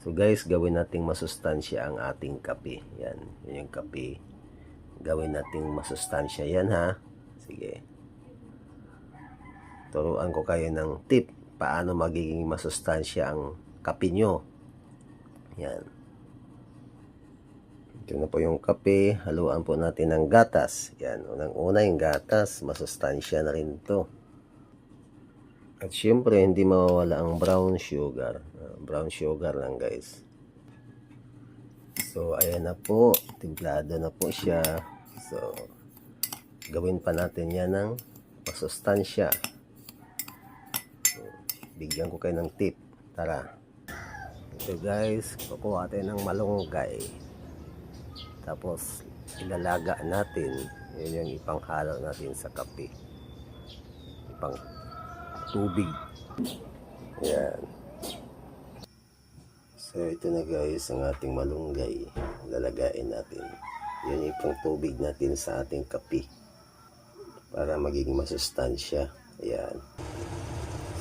So guys, gawin nating masustansya ang ating kape. Yan, yun yung kape. Gawin nating masustansya yan ha. Sige. Turuan ko kayo ng tip paano magiging masustansya ang kape nyo. Yan. Ito na po yung kape. Haluan po natin ng gatas. Yan, unang-una yung gatas. Masustansya na rin to. At syempre, hindi mawawala ang brown sugar. Brown sugar lang guys. So, ayan na po. Timplado na po siya. So, gawin pa natin yan ng masustansya. So, bigyan ko kayo ng tip. Tara. Ito guys, kukuha tayo ng malunggay. Tapos, ilalaga natin. Yun yung ipanghalo natin sa kape. Ipang tubig. Yan. So, ito na guys, ang ating malunggay. Lalagain natin. Yan yung pang tubig natin sa ating kape. Para magiging masustansya. Ayan.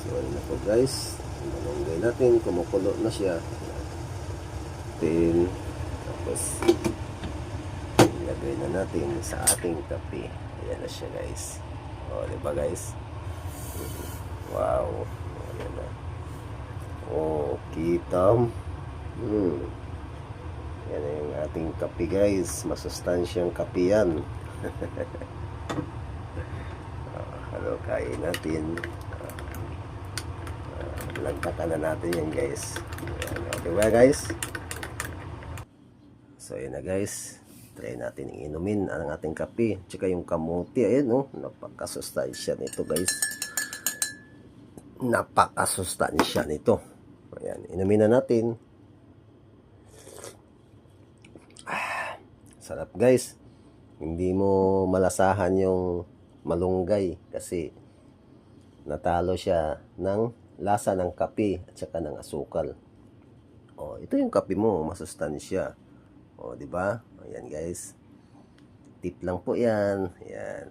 So, ano na po guys. Ang malunggay natin, kumukulo na siya. Then, tapos, ilagay na natin sa ating kape. Ayan na siya guys. O, diba guys? Wow. Ayan na. Oh, kitam. Yan na yung ating kape guys. Masustansyang kape yan. Halo, kain natin. Lagtakan na natin yan guys. Diba guys? So yun na guys. Try natin inumin ang ating kape. Tsaka yung kamuti. Ayan oh. Napakasustansya nito guys. Napakasustansya nito. Ayan. Inumin na natin. Sarap guys. Hindi mo malasahan yung malunggay kasi natalo siya ng lasa ng kape at saka ng asukal. Oh, ito yung kape mo, masustansya. Oh, di ba? Ayan guys. Tip lang po 'yan. Ayan.